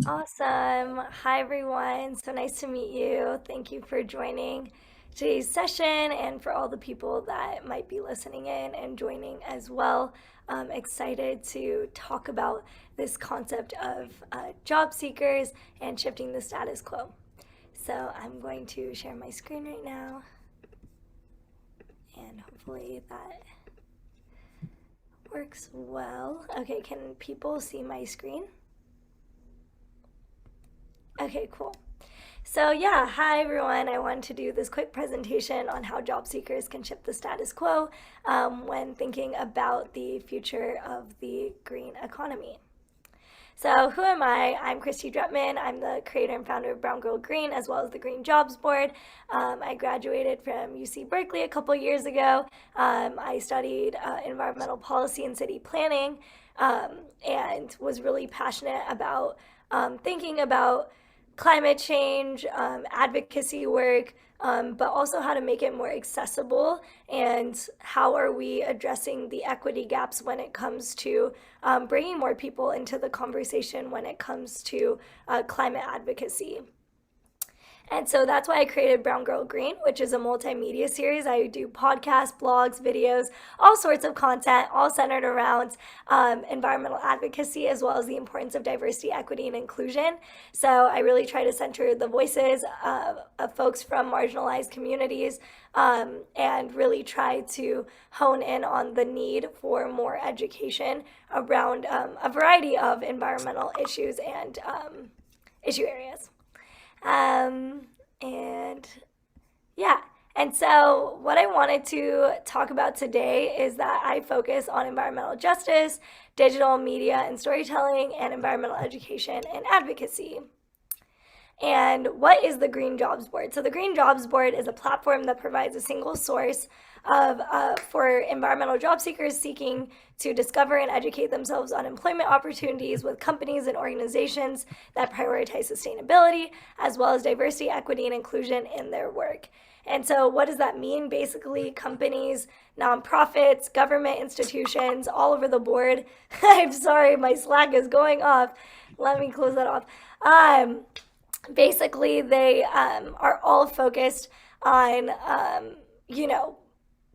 Awesome. Hi, everyone. So nice to meet you. Thank you for joining today's session and for all the people that might be listening in and joining as well. I'm excited to talk about this concept of job seekers and shifting the status quo. So I'm going to share my screen right now, and hopefully that works well. Okay, can people see my screen? Okay, cool. So yeah, hi everyone. I wanted to do this quick presentation on how job seekers can shift the status quo when thinking about the future of the green economy. So who am I? I'm Christy Drutman. I'm the creator and founder of Brown Girl Green, as well as the Green Jobs Board. I graduated from UC Berkeley a couple years ago. I studied environmental policy and city planning, and was really passionate about thinking about climate change, advocacy work, but also how to make it more accessible and how are we addressing the equity gaps when it comes to bringing more people into the conversation when it comes to climate advocacy. And so that's why I created Brown Girl Green, which is a multimedia series. I do podcasts, blogs, videos, all sorts of content, all centered around environmental advocacy as well as the importance of diversity, equity, and inclusion. So I really try to center the voices of folks from marginalized communities and really try to hone in on the need for more education around a variety of environmental issues and issue areas. Um, and yeah, and so what I wanted to talk about today is that I focus on environmental justice, digital media and storytelling, and environmental education and advocacy. And what is the Green Jobs Board? So the Green Jobs Board is a platform that provides a single source of for environmental job seekers seeking to discover and educate themselves on employment opportunities with companies and organizations that prioritize sustainability, as well as diversity, equity, and inclusion in their work. And so, what does that mean? Basically, companies, nonprofits, government institutions, all over the board. I'm sorry, my Slack is going off. Let me close that off. Basically, they are all focused on, you know,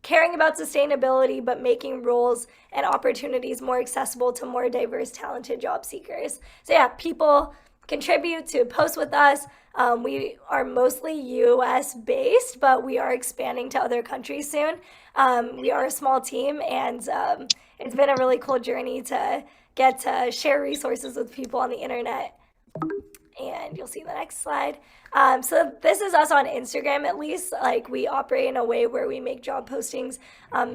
caring about sustainability, but making roles and opportunities more accessible to more diverse, talented job seekers. So yeah, people contribute to post with us. We are mostly US based, but we are expanding to other countries soon. We are a small team, and it's been a really cool journey to get to share resources with people on the internet, and you'll see the next slide. So this is us on Instagram, at least. Like, we operate in a way where we make job postings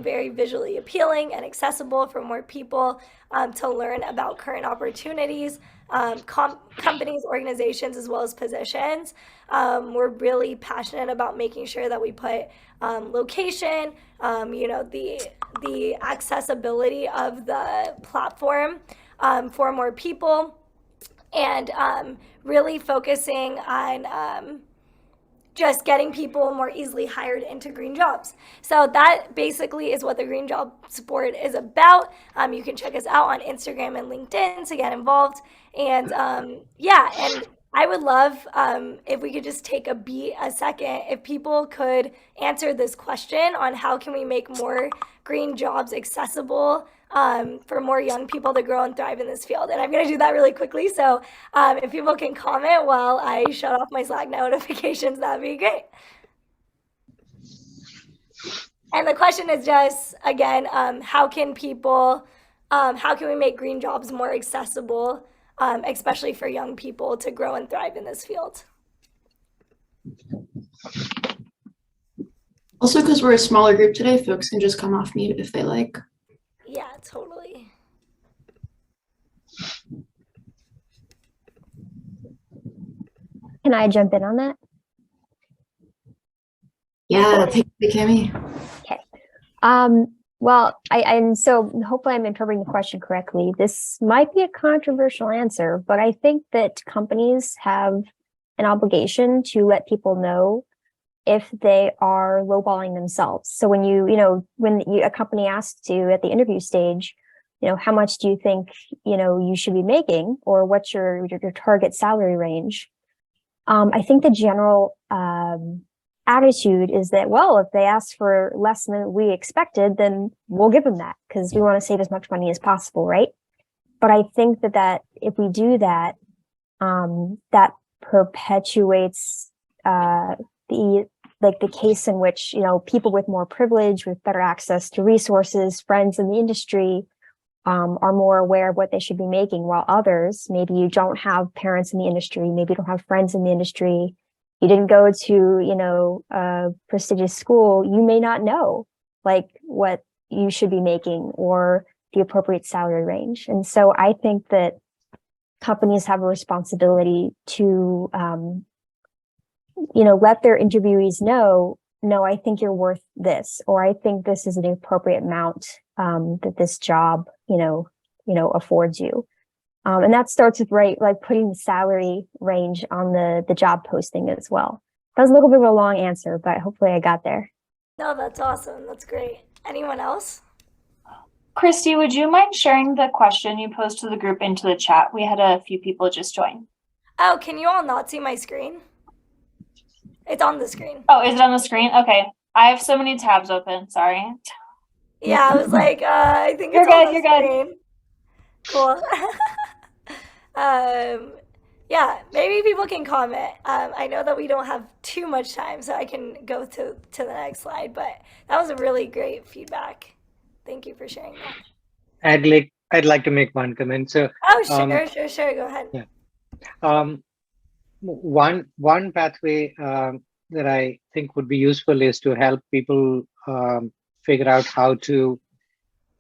very visually appealing and accessible for more people to learn about current opportunities, companies, organizations, as well as positions. We're really passionate about making sure that we put location, the accessibility of the platform for more people, and really focusing on just getting people more easily hired into green jobs. So that basically is what the Green Jobs Board is about. You can check us out on Instagram and LinkedIn to get involved. And yeah, and I would love if we could just take a second, if people could answer this question on how can we make more green jobs accessible for more young people to grow and thrive in this field. And I'm going to do that really quickly. So if people can comment while I shut off my Slack notifications, that'd be great. And the question is just, again, how can we make green jobs more accessible, especially for young people to grow and thrive in this field? Also, because we're a smaller group today, folks can just come off mute if they like. Yeah, totally. Can I jump in on that? Yeah, take it, Kimmy. Okay. Well, and so hopefully I'm interpreting the question correctly. This might be a controversial answer, but I think that companies have an obligation to let people know if they are lowballing themselves. So when a company asks you at the interview stage, how much do you think, you should be making, or what's your target salary range? I think the general attitude is that, well, if they ask for less than we expected, then we'll give them that because we want to save as much money as possible, right? But I think that if we do that, that perpetuates the case in which, people with more privilege, with better access to resources, friends in the industry, are more aware of what they should be making, while others, maybe you don't have parents in the industry, maybe you don't have friends in the industry, you didn't go to, a prestigious school, you may not know like what you should be making or the appropriate salary range. And so I think that companies have a responsibility to, let their interviewees know, no, I think you're worth this, or I think this is an appropriate amount that this job, affords you. And that starts with putting the salary range on the job posting as well. That was a little bit of a long answer, but hopefully I got there. No, that's awesome. That's great. Anyone else? Christy, would you mind sharing the question you posed to the group into the chat? We had a few people just join. Oh, can you all not see my screen? It's on the screen. Oh, is it on the screen? Okay. I have so many tabs open. Sorry. Yeah, I was like, I think You're it's on good, the you're good. screen. Cool. Yeah, maybe people can comment. I know that we don't have too much time, so I can go to the next slide, but that was a really great feedback. Thank you for sharing that. I'd like to make one comment. So, Oh, sure. Go ahead. Yeah. One pathway that I think would be useful is to help people figure out how to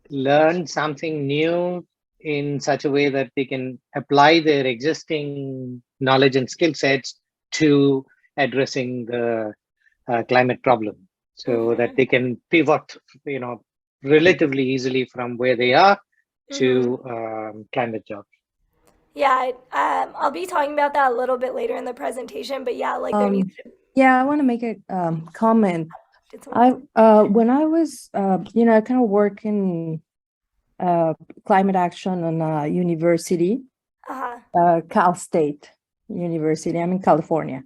learn something new in such a way that they can apply their existing knowledge and skill sets to addressing the climate problem, so that they can pivot, relatively easily from where they are to climate jobs. Yeah, I'll be talking about that a little bit later in the presentation, but yeah, like there needs to Yeah, I want to make a comment. did someone- When I was I kind of work in climate action on a university, Cal State University. I'm in California.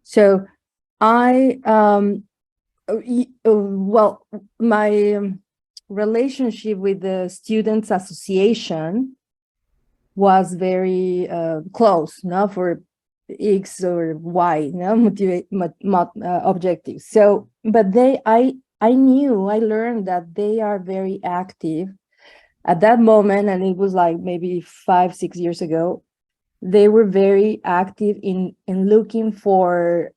So I my relationship with the Students Association was very close, for X or Y, objectives. So, but I learned that they are very active at that moment, and it was like maybe 5-6 years ago. They were very active in looking for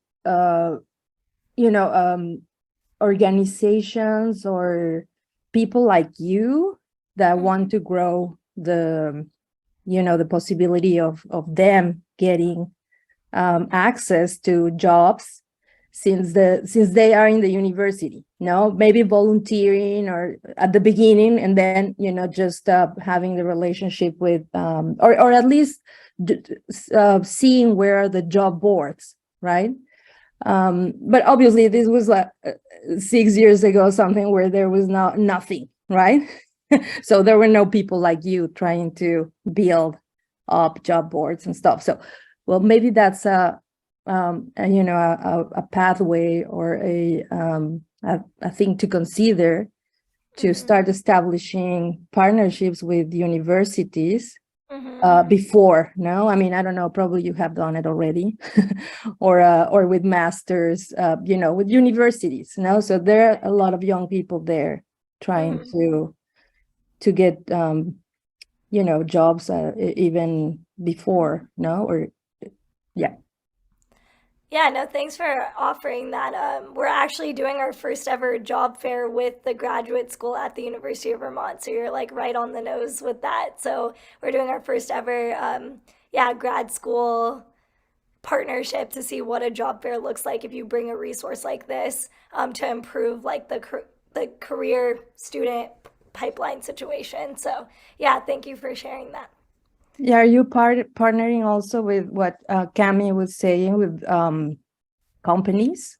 organizations or people like you that want to grow the possibility of them getting access to jobs since they are in the university, maybe volunteering or at the beginning, and then just having the relationship with or at least seeing where are the job boards, right? But obviously this was like 6 years ago, something where there was nothing, right? So there were no people like you trying to build up job boards and stuff. So, well, maybe that's a pathway or a thing to consider, to start establishing partnerships with universities before. No, I mean, I don't know, probably you have done it already, or with masters, with universities. So there are a lot of young people there trying to get jobs even before, Yeah, no, thanks for offering that. We're actually doing our first ever job fair with the graduate school at the University of Vermont. So you're like right on the nose with that. So we're doing our first ever, grad school partnership to see what a job fair looks like if you bring a resource like this to improve like the career student pipeline situation. So yeah, thank you for sharing that. Yeah, are you partnering also with what Cami was saying with companies?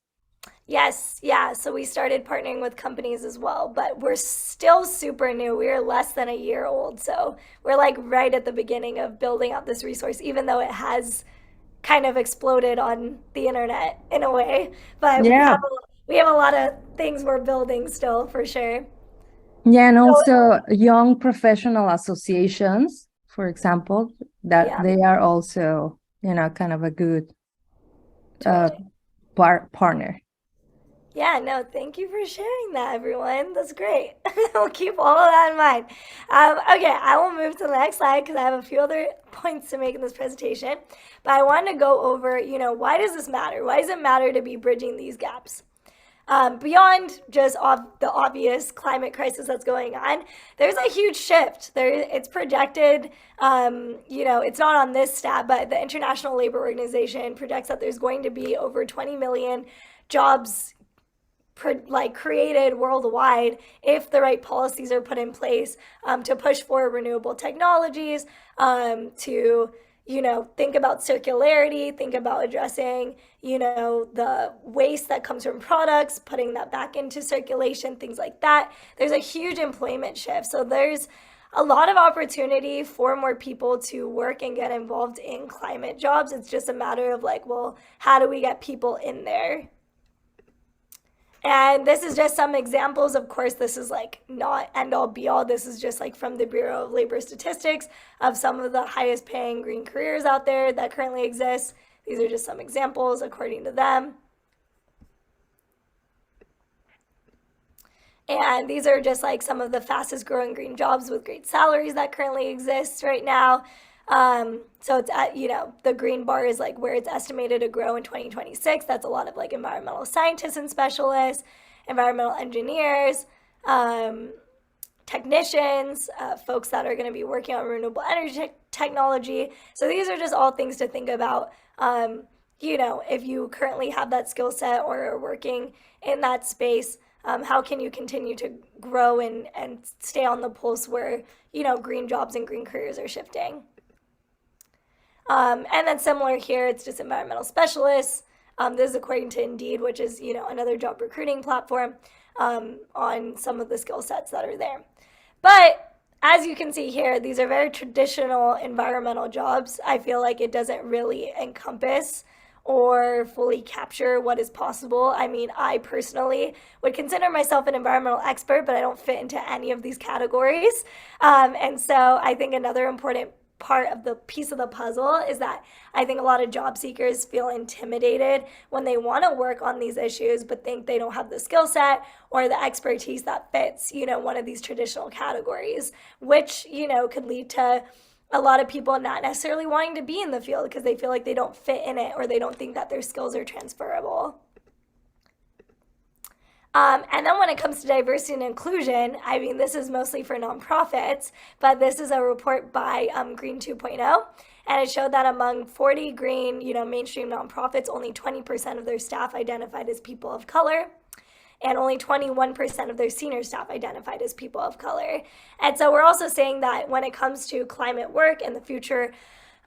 Yes, yeah. So we started partnering with companies as well, but we're still super new. We're less than a year old. So we're like right at the beginning of building out this resource, even though it has kind of exploded on the internet in a way. But Yeah. we have a lot of things we're building still for sure. Yeah, and So also young professional associations, for example, that yeah, they are also, kind of a good uh, totally. partner. Yeah, no, thank you for sharing that, everyone. That's great. We'll keep all of that in mind. Okay, I will move to the next slide because I have a few other points to make in this presentation. But I wanted to go over, why does this matter? Why does it matter to be bridging these gaps? Beyond just the obvious climate crisis that's going on, there's a huge shift. It's projected, it's not on this stat, but the International Labor Organization projects that there's going to be over 20 million jobs created worldwide if the right policies are put in place to push for renewable technologies, to think about circularity, think about addressing the waste that comes from products, putting that back into circulation, things like that. There's a huge employment shift, so there's a lot of opportunity for more people to work and get involved in climate jobs. It's just a matter of how do we get people in there? And this is just some examples. Of course, this is not end all be all. This is just from the Bureau of Labor Statistics of some of the highest paying green careers out there that currently exist. These are just some examples according to them. And these are just some of the fastest growing green jobs with great salaries that currently exist right now. So it's at, the green bar is where it's estimated to grow in 2026. That's a lot of environmental scientists and specialists, environmental engineers, technicians, folks that are going to be working on renewable energy technology. So these are just all things to think about. If you currently have that skill set or are working in that space, how can you continue to grow and stay on the pulse where, green jobs and green careers are shifting? And then similar here, it's just environmental specialists. This is according to Indeed, which is, another job recruiting platform, on some of the skill sets that are there. But as you can see here, these are very traditional environmental jobs. I feel like it doesn't really encompass or fully capture what is possible. I mean, I personally would consider myself an environmental expert, but I don't fit into any of these categories. And so I think another important part of the piece of the puzzle is that I think a lot of job seekers feel intimidated when they want to work on these issues but think they don't have the skill set or the expertise that fits, one of these traditional categories, which, could lead to a lot of people not necessarily wanting to be in the field because they feel like they don't fit in it or they don't think that their skills are transferable. And then when it comes to diversity and inclusion, I mean, this is mostly for nonprofits, but this is a report by Green 2.0, and it showed that among 40 green, mainstream nonprofits, only 20% of their staff identified as people of color, and only 21% of their senior staff identified as people of color. And so we're also saying that when it comes to climate work and the future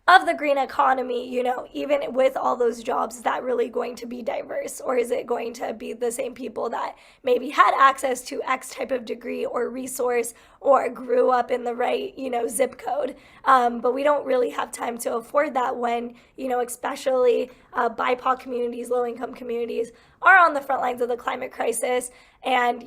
of the green economy, even with all those jobs, is that really going to be diverse? Or is it going to be the same people that maybe had access to X type of degree or resource or grew up in the right, zip code? But we don't really have time to afford that when, especially BIPOC communities, low-income communities are on the front lines of the climate crisis. And,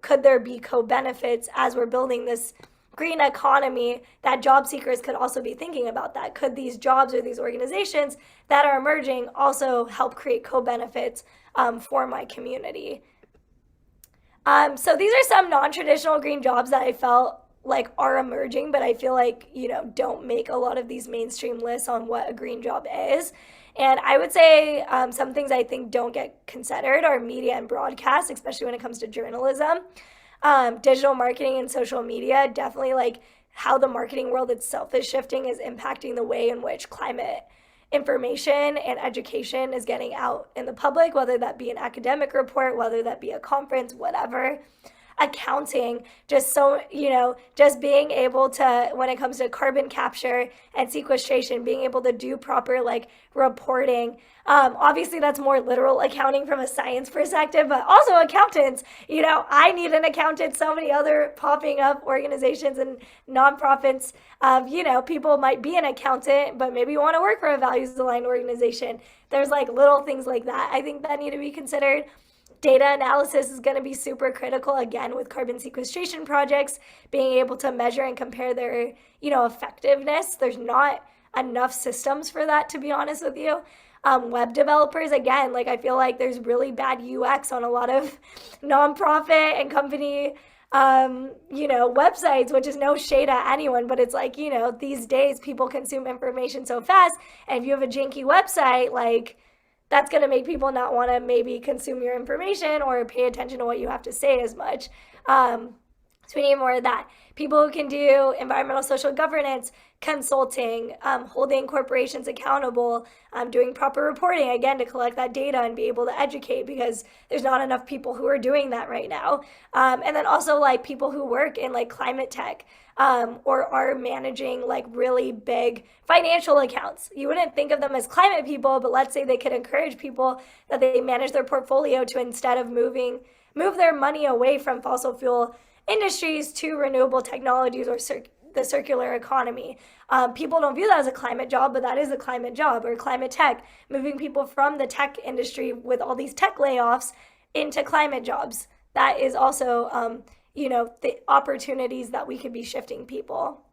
could there be co-benefits as we're building this green economy that job seekers could also be thinking about that? Could these jobs or these organizations that are emerging also help create co-benefits for my community? So these are some non-traditional green jobs that I felt like are emerging, but I feel like, don't make a lot of these mainstream lists on what a green job is. And I would say some things I think don't get considered are media and broadcast, especially when it comes to journalism. Digital marketing and social media, definitely how the marketing world itself is shifting is impacting the way in which climate information and education is getting out in the public, whether that be an academic report, whether that be a conference, whatever. accounting, just so, just being able to, when it comes to carbon capture and sequestration, being able to do proper like reporting. Obviously that's more literal accounting from a science perspective, but also accountants, I need an accountant, so many other popping up organizations and nonprofits of, people might be an accountant, but maybe want to work for a values aligned organization. There's like little things like that I think that need to be considered. Data analysis is going to be super critical, again, with carbon sequestration projects, being able to measure and compare their, effectiveness. There's not enough systems for that, to be honest with you. Web developers, again, like I feel like there's really bad UX on a lot of nonprofit and company, websites, which is no shade at anyone, but it's like, these days people consume information so fast. And if you have a janky website, like, that's going to make people not want to maybe consume your information or pay attention to what you have to say as much. So we need more of that. People who can do environmental social governance, consulting, holding corporations accountable, doing proper reporting, again, to collect that data and be able to educate, because there's not enough people who are doing that right now. And then also like people who work in like climate tech, or are managing like really big financial accounts. You wouldn't think of them as climate people, but let's say they could encourage people that they manage their portfolio to, instead of move their money away from fossil fuel industries to renewable technologies or the circular economy. People don't view that as a climate job, but that is a climate job, or climate tech, moving people from the tech industry with all these tech layoffs into climate jobs. That is also, the opportunities that we could be shifting people.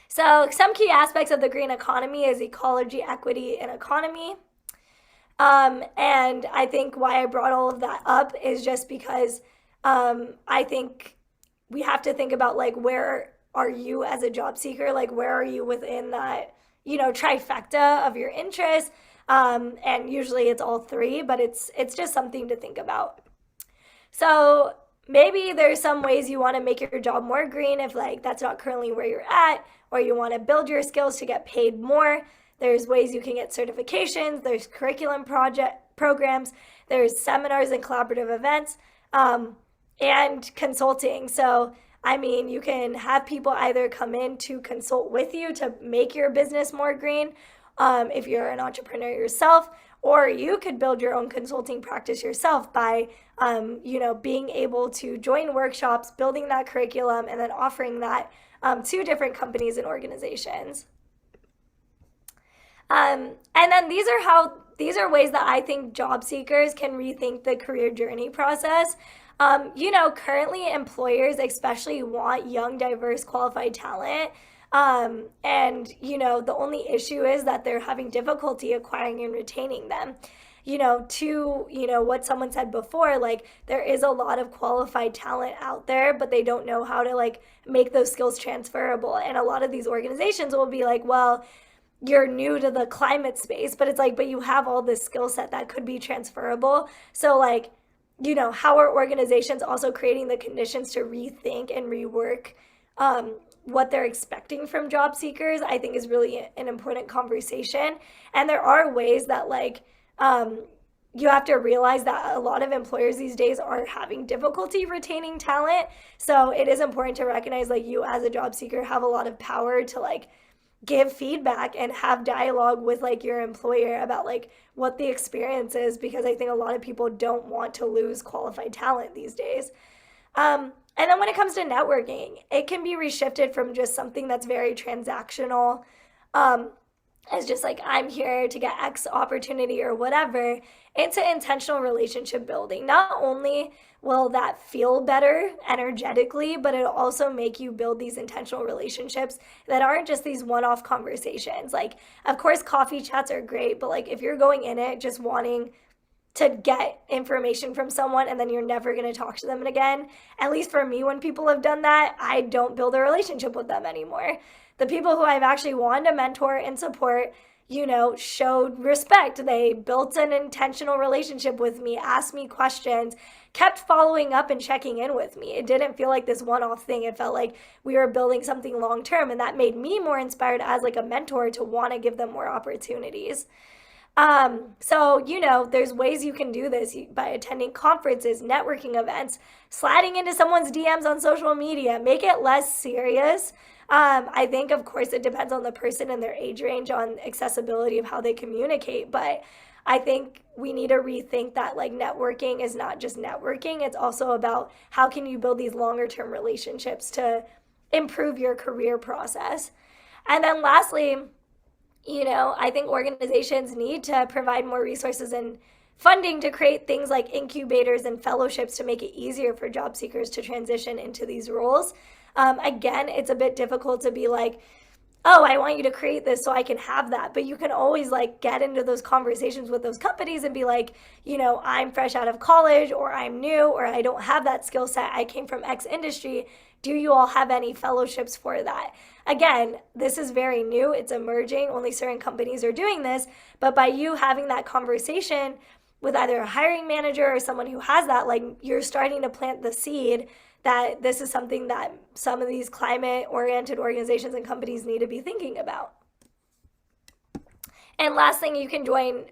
So some key aspects of the green economy is ecology, equity, and economy. And I think why I brought all of that up is just because I think we have to think about like, where are you as a job seeker? Like, where are you within that, trifecta of your interests? And usually it's all three, but it's just something to think about. So maybe there's some ways you want to make your job more green if like that's not currently where you're at, or you want to build your skills to get paid more. There's ways you can get certifications. There's curriculum programs. There's seminars and collaborative events, and consulting. So, you can have people either come in to consult with you to make your business more green, if you're an entrepreneur yourself, or you could build your own consulting practice yourself by, being able to join workshops, building that curriculum, and then offering that to different companies and organizations. And then these are ways that I think job seekers can rethink the career journey process. Currently employers especially want young, diverse, qualified talent. And the only issue is that they're having difficulty acquiring and retaining them. What someone said before, like there is a lot of qualified talent out there, but they don't know how to like make those skills transferable. And a lot of these organizations will be like, well, you're new to the climate space, but it's like, but you have all this skill set that could be transferable. So like, how are organizations also creating the conditions to rethink and rework what they're expecting from job seekers, I think is really an important conversation. And there are ways that like, you have to realize that a lot of employers these days are having difficulty retaining talent. So it is important to recognize like you as a job seeker have a lot of power to like give feedback and have dialogue with like your employer about like what the experience is, because I think a lot of people don't want to lose qualified talent these days. And then when it comes to networking, it can be reshifted from just something that's very transactional, as just like I'm here to get X opportunity or whatever, into intentional relationship building. Not only will that feel better energetically, but it'll also make you build these intentional relationships that aren't just these one-off conversations. Like, of course, coffee chats are great, but like if you're going in it just wanting to get information from someone and then you're never going to talk to them again, at least for me, when people have done that, I don't build a relationship with them anymore. The people who I've actually wanted to mentor and support, showed respect. They built an intentional relationship with me, asked me questions, kept following up and checking in with me. It didn't feel like this one-off thing. It felt like we were building something long-term, and that made me more inspired as like a mentor to want to give them more opportunities. So, there's ways you can do this by attending conferences, networking events, sliding into someone's DMs on social media, make it less serious. I think, of course, it depends on the person and their age range on accessibility of how they communicate, but I think we need to rethink that like networking is not just networking. It's also about how can you build these longer term relationships to improve your career process. And then lastly, I think organizations need to provide more resources and funding to create things like incubators and fellowships to make it easier for job seekers to transition into these roles. Again, it's a bit difficult to be like, oh, I want you to create this so I can have that. But you can always like get into those conversations with those companies and be like, I'm fresh out of college, or I'm new, or I don't have that skill set. I came from X industry. Do you all have any fellowships for that? Again, this is very new. It's emerging. Only certain companies are doing this. But by you having that conversation with either a hiring manager or someone who has that, like you're starting to plant the seed that this is something that some of these climate-oriented organizations and companies need to be thinking about. And last thing, you can join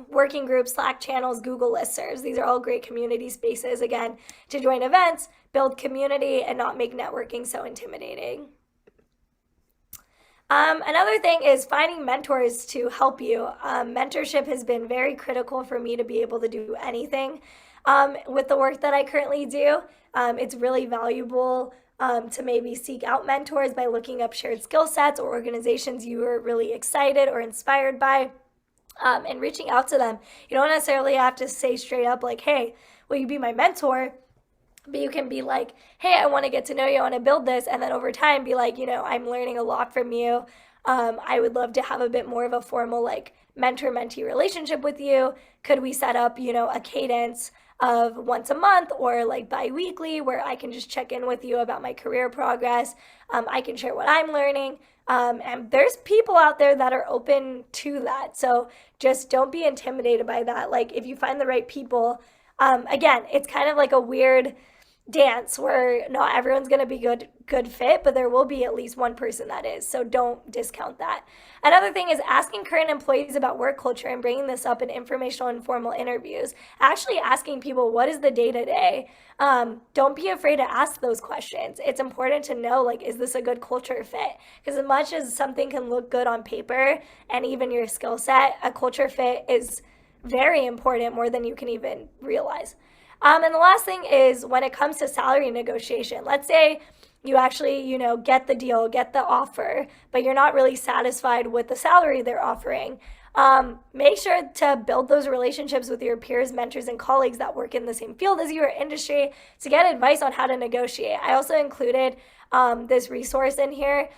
working groups, Slack channels, Google listservs. These are all great community spaces, again, to join events, build community, and not make networking so intimidating. Another thing is finding mentors to help you. Mentorship has been very critical for me to be able to do anything with the work that I currently do. It's really valuable to maybe seek out mentors by looking up shared skill sets or organizations you are really excited or inspired by, and reaching out to them. You don't necessarily have to say straight up like, hey, will you be my mentor? But you can be like, hey, I want to get to know you, I want to build this. And then over time be like, I'm learning a lot from you. I would love to have a bit more of a formal like mentor-mentee relationship with you. Could we set up, a cadence of once a month or like bi-weekly where I can just check in with you about my career progress. I can share what I'm learning. And there's people out there that are open to that. So just don't be intimidated by that. Like if you find the right people, again, it's kind of like a weird dance where not everyone's going to be good fit, but there will be at least one person that is. So don't discount that. Another thing is asking current employees about work culture and bringing this up in informational and formal interviews. Actually asking people, what is the day-to-day? Don't be afraid to ask those questions. It's important to know, like, is this a good culture fit? Because as much as something can look good on paper and even your skill set, a culture fit is very important, more than you can even realize. And the last thing is when it comes to salary negotiation, let's say you actually, get the deal, get the offer, but you're not really satisfied with the salary they're offering. Make sure to build those relationships with your peers, mentors, and colleagues that work in the same field as you or industry to get advice on how to negotiate. I also included this resource in here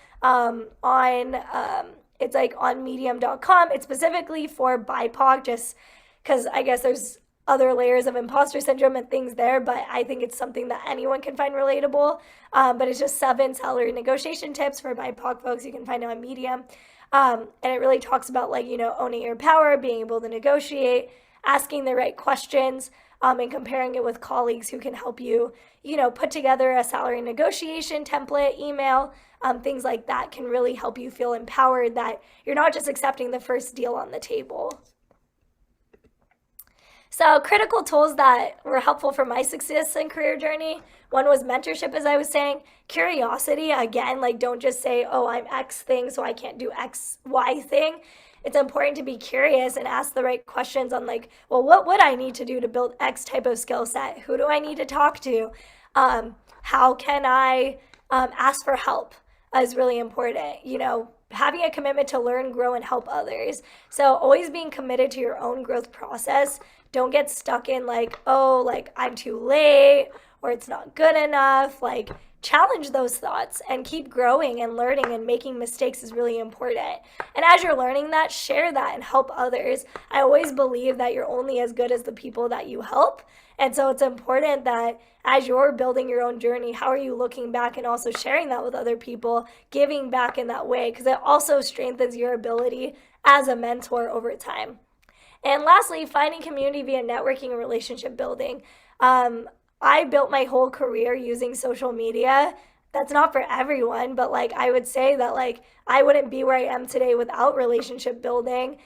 it's like on medium.com. It's specifically for BIPOC, just because I guess there's other layers of imposter syndrome and things there, but I think it's something that anyone can find relatable. But it's just 7 salary negotiation tips for BIPOC folks. You can find it on Medium. And it really talks about like, owning your power, being able to negotiate, asking the right questions, and comparing it with colleagues who can help you, put together a salary negotiation template, email, things like that can really help you feel empowered that you're not just accepting the first deal on the table. So critical tools that were helpful for my success and career journey. One was mentorship, as I was saying. Curiosity, again, like don't just say, oh, I'm X thing, so I can't do X, Y thing. It's important to be curious and ask the right questions on like, well, what would I need to do to build X type of skill set? Who do I need to talk to? How can I ask for help is really important. Having a commitment to learn, grow, and help others. So always being committed to your own growth process. Don't get stuck in like, oh, like I'm too late or it's not good enough. Like challenge those thoughts and keep growing and learning, and making mistakes is really important. And as you're learning that, share that and help others. I always believe that you're only as good as the people that you help. And so it's important that as you're building your own journey, how are you looking back and also sharing that with other people, giving back in that way, because it also strengthens your ability as a mentor over time. And lastly, finding community via networking and relationship building. I built my whole career using social media. That's not for everyone, but like I would say that like I wouldn't be where I am today without relationship building.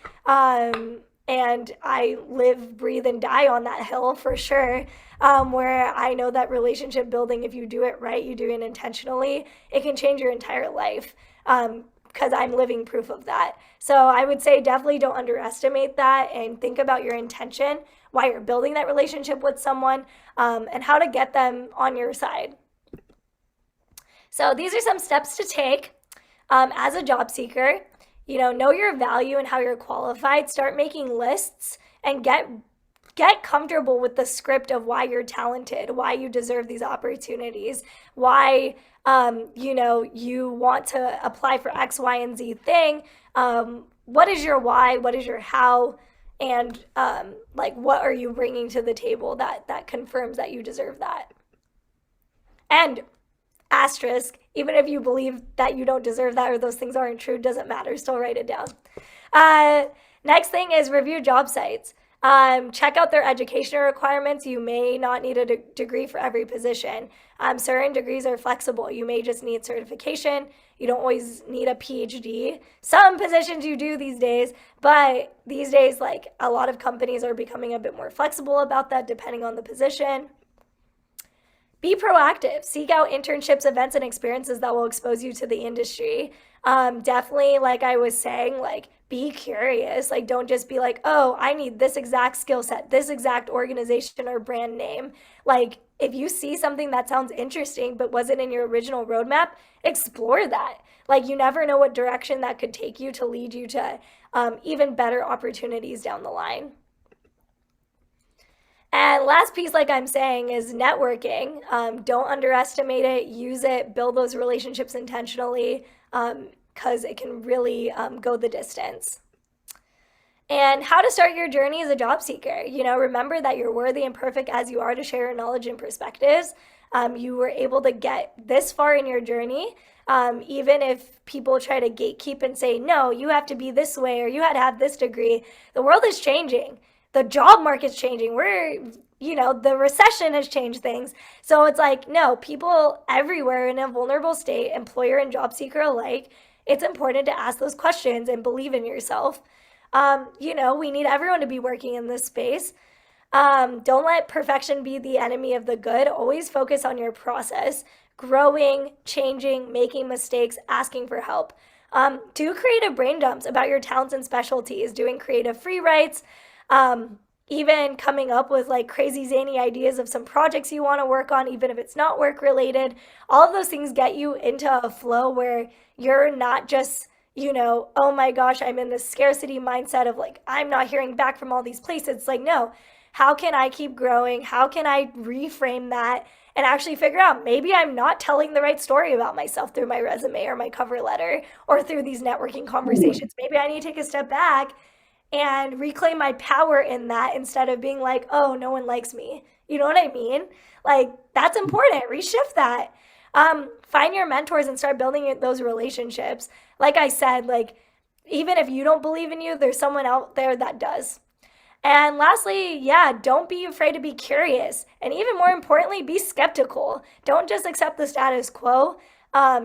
And I live, breathe, and die on that hill for sure. Where I know that relationship building, if you do it right, you do it intentionally, it can change your entire life. Because I'm living proof of that. So I would say definitely don't underestimate that, and think about your intention, why you're building that relationship with someone, and how to get them on your side. So these are some steps to take as a job seeker. Know your value and how you're qualified. Start making lists and get comfortable with the script of why you're talented, why you deserve these opportunities, why you want to apply for X, Y, and Z thing. What is your why? What is your how? And what are you bringing to the table that confirms that you deserve that? And asterisk, even if you believe that you don't deserve that or those things aren't true, doesn't matter. Still write it down. Next thing is review job sites. Check out their education requirements. You may not need a degree for every position. Certain degrees are flexible. You may just need certification. You don't always need a PhD. Some positions you do these days, but these days, a lot of companies are becoming a bit more flexible about that depending on the position. Be proactive. Seek out internships, events, and experiences that will expose you to the industry. Definitely, like I was saying, be curious. Don't just be like, oh, I need this exact skill set, this exact organization or brand name. If you see something that sounds interesting but wasn't in your original roadmap, explore that. You never know what direction that could take you to lead you to even better opportunities down the line. And last piece, like I'm saying, is networking. Don't underestimate it. Use it. Build those relationships intentionally, because it can really go the distance. And how to start your journey as a job seeker. Remember that you're worthy and perfect as you are to share your knowledge and perspectives. You were able to get this far in your journey. Even if people try to gatekeep and say, no, you have to be this way or you had to have this degree. The world is changing. The job market's changing. The recession has changed things. So it's no, people everywhere in a vulnerable state, employer and job seeker alike, it's important to ask those questions and believe in yourself. We need everyone to be working in this space. Don't let perfection be the enemy of the good. Always focus on your process, growing, changing, making mistakes, asking for help. Do creative brain dumps about your talents and specialties, doing creative free writes, even coming up with crazy zany ideas of some projects you want to work on, even if it's not work related. All of those things get you into a flow where you're not just, oh my gosh, I'm in this scarcity mindset of I'm not hearing back from all these places. It's no, how can I keep growing? How can I reframe that and actually figure out maybe I'm not telling the right story about myself through my resume or my cover letter or through these networking conversations. Maybe I need to take a step back and reclaim my power in that instead of being oh, no one likes me. You know what I mean? That's important. Reshift that. Find your mentors and start building those relationships. Like I said, even if you don't believe in you, there's someone out there that does. And lastly, don't be afraid to be curious. And even more importantly, be skeptical. Don't just accept the status quo.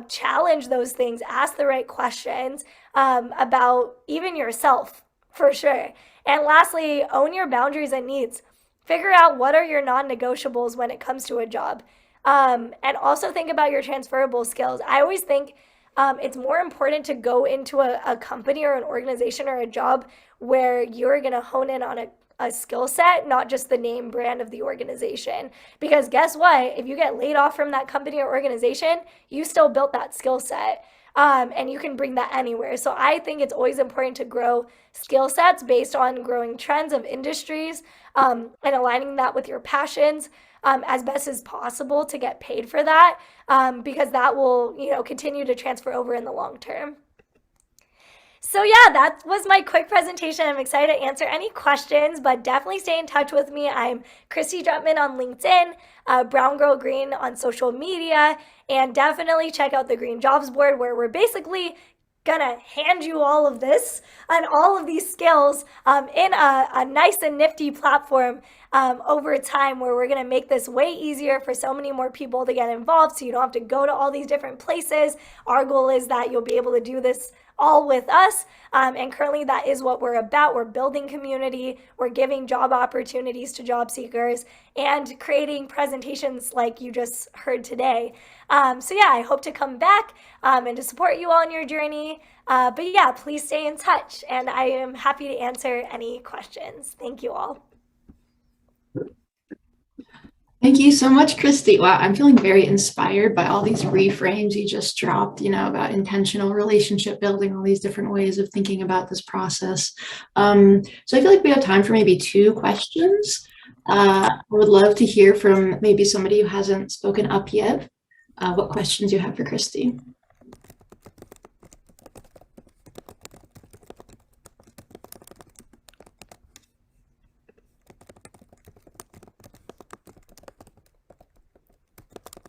Challenge those things. Ask the right questions about even yourself. For sure. And lastly, own your boundaries and needs. Figure out what are your non-negotiables when it comes to a job. And also think about your transferable skills. I always think it's more important to go into a company or an organization or a job where you're going to hone in on a skill set, not just the name brand of the organization. Because guess what? If you get laid off from that company or organization, you still built that skill set. And you can bring that anywhere. So I think it's always important to grow skill sets based on growing trends of industries and aligning that with your passions as best as possible to get paid for that, because that will, continue to transfer over in the long term. So that was my quick presentation. I'm excited to answer any questions, but definitely stay in touch with me. I'm Christy Drutman on LinkedIn, Brown Girl Green on social media, and definitely check out the Green Jobs Board, where we're basically gonna hand you all of this and all of these skills in a nice and nifty platform over time, where we're gonna make this way easier for so many more people to get involved, so you don't have to go to all these different places. Our goal is that you'll be able to do this all with us. And currently that is what we're about. We're building community, we're giving job opportunities to job seekers, and creating presentations like you just heard today. So yeah, I hope to come back and to support you all on your journey. But yeah, please stay in touch, and I am happy to answer any questions. Thank you all. Thank you so much, Christy. Wow, I'm feeling very inspired by all these reframes you just dropped, about intentional relationship building, all these different ways of thinking about this process. So I feel like we have time for maybe 2 questions. I would love to hear from maybe somebody who hasn't spoken up yet. What questions you have for Christy?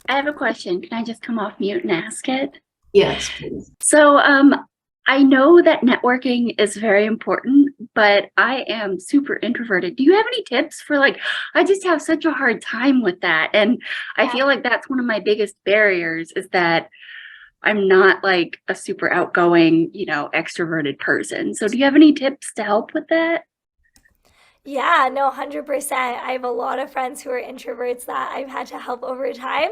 I have a question. Can I just come off mute and ask it? Yes, please. So I know that networking is very important, but I am super introverted. Do you have any tips for I just have such a hard time with that. And I feel like that's one of my biggest barriers is that I'm not like a super outgoing, extroverted person. So do you have any tips to help with that? Yeah, no, 100%. I have a lot of friends who are introverts that I've had to help over time.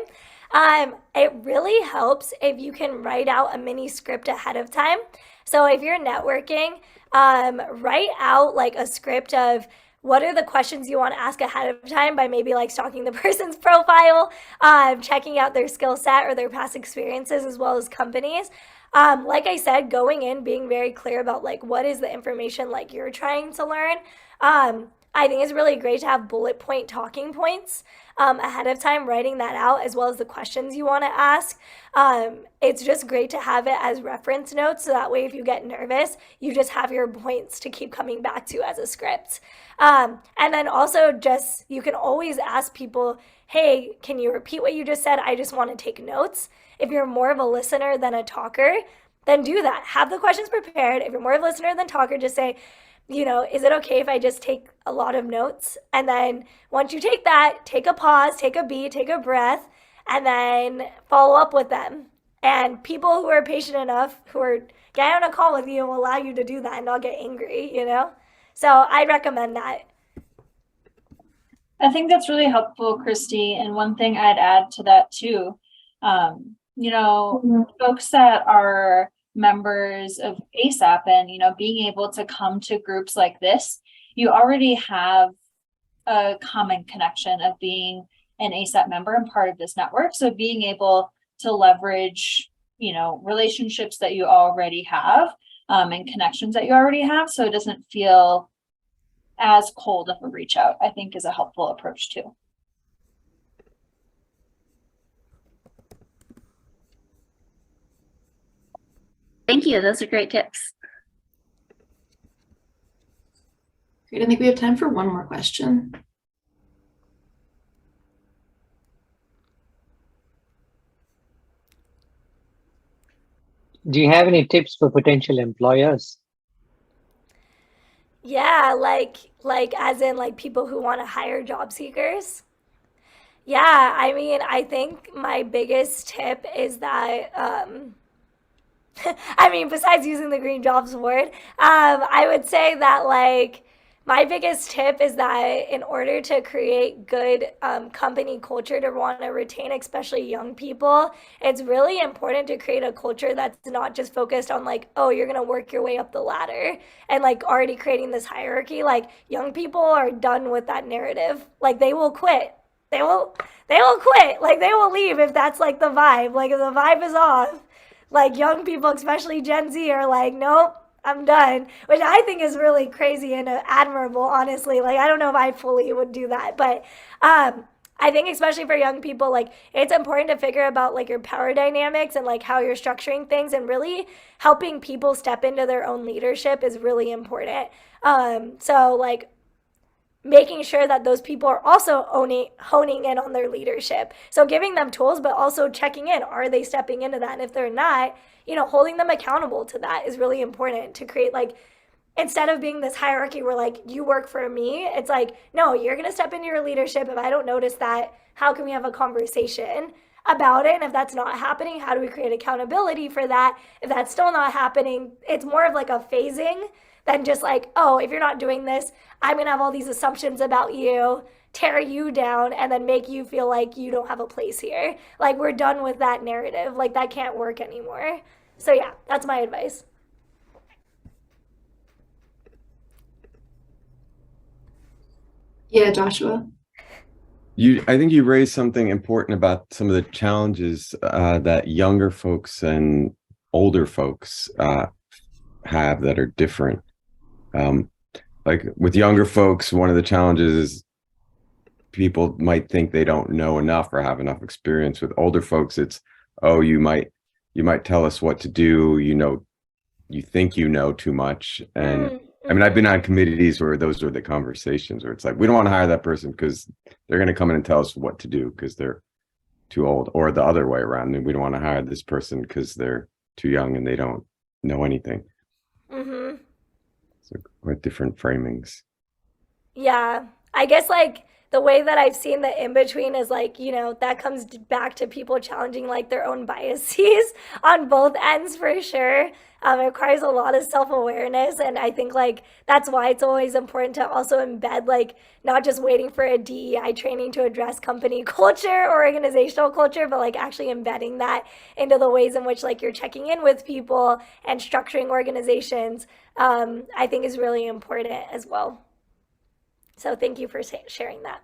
It really helps if you can write out a mini script ahead of time. So if you're networking, write out like a script of what are the questions you want to ask ahead of time by maybe stalking the person's profile, checking out their skill set or their past experiences as well as companies. Like I said, going in, being very clear about what is the information you're trying to learn. I think it's really great to have bullet point talking points ahead of time, writing that out as well as the questions you want to ask. It's just great to have it as reference notes so that way if you get nervous, you just have your points to keep coming back to as a script. And then also you can always ask people, hey, can you repeat what you just said? I just want to take notes. If you're more of a listener than a talker, then do that. Have the questions prepared. If you're more of a listener than talker, just say, is it okay if I just take a lot of notes? And then once you take that, take a pause, take a beat, take a breath, and then follow up with them. And people who are patient enough, who are getting on a call with you, will allow you to do that and not get angry, So I recommend that. I think that's really helpful, Christy. And one thing I'd add to that too, folks that are members of ASAP and, being able to come to groups like this, you already have a common connection of being an ASAP member and part of this network. So being able to leverage, relationships that you already have and connections that you already have, so it doesn't feel as cold of a reach out, I think is a helpful approach too. Thank you. Those are great tips. Great. I think we have time for one more question. Do you have any tips for potential employers? Yeah, as in people who want to hire job seekers. Yeah, I think my biggest tip is that besides using the green jobs word, I would say that my biggest tip is that in order to create good company culture to want to retain especially young people, it's really important to create a culture that's not just focused on oh, you're going to work your way up the ladder and already creating this hierarchy. Young people are done with that narrative. They will quit. They will quit. They will leave if that's the vibe. If the vibe is off, young people, especially Gen Z, are nope, I'm done, which I think is really crazy and admirable, honestly. I don't know if I fully would do that, but I think especially for young people, it's important to figure about your power dynamics and how you're structuring things, and really helping people step into their own leadership is really important. So making sure that those people are also honing in on their leadership. So giving them tools, but also checking in. Are they stepping into that? And if they're not, holding them accountable to that is really important to create instead of being this hierarchy where you work for me, it's no, you're going to step into your leadership. If I don't notice that, how can we have a conversation? about it. And if that's not happening, how do we create accountability for that? If that's still not happening, it's more of like a phasing than just like, oh, if you're not doing this, I'm going to have all these assumptions about you, tear you down, and then make you feel like you don't have a place here. Like, we're done with that narrative. Like, that can't work anymore. So yeah, that's my advice. Yeah, Joshua. I think you raised something important about some of the challenges that younger folks and older folks have that are different. Like with younger folks, one of the challenges is people might think they don't know enough or have enough experience. With older folks, it's, oh, you might tell us what to do. You think you know too much. And I mean, I've been on committees where those are the conversations where it's like, we don't want to hire that person because they're going to come in and tell us what to do because they're too old, or the other way around. And we don't want to hire this person because they're too young and they don't know anything. Mm-hmm. So quite different framings. Yeah, I guess like the way that I've seen the in between is like, that comes back to people challenging like their own biases on both ends for sure. It requires a lot of self-awareness. And I think like that's why it's always important to also embed like not just waiting for a DEI training to address company culture or organizational culture, but like actually embedding that into the ways in which like you're checking in with people and structuring organizations, I think is really important as well. So thank you for sharing that.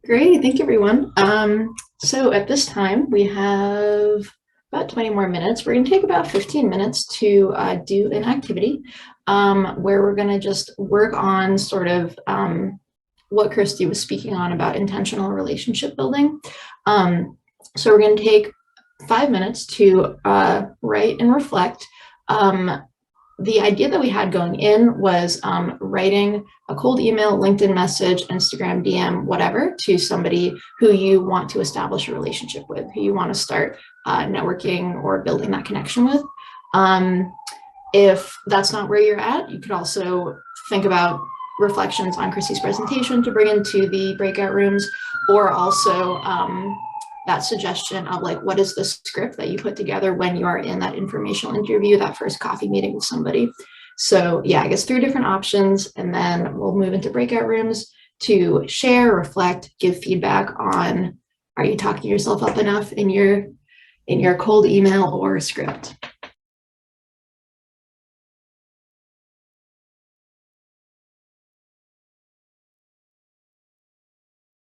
Great, thank you, everyone. So at this time, we have about 20 more minutes. We're going to take about 15 minutes to do an activity where we're going to just work on sort of what Christy was speaking on about intentional relationship building. So we're going to take 5 minutes to write and reflect. The idea that we had going in was writing a cold email, LinkedIn message, Instagram DM, whatever, to somebody who you want to establish a relationship with, who you want to start networking or building that connection with. If that's not where you're at, you could also think about reflections on Christy's presentation to bring into the breakout rooms, or also that suggestion of like, what is the script that you put together when you are in that informational interview, that first coffee meeting with somebody. So yeah, I guess 3 different options, and then we'll move into breakout rooms to share, reflect, give feedback on, are you talking yourself up enough in your cold email or script?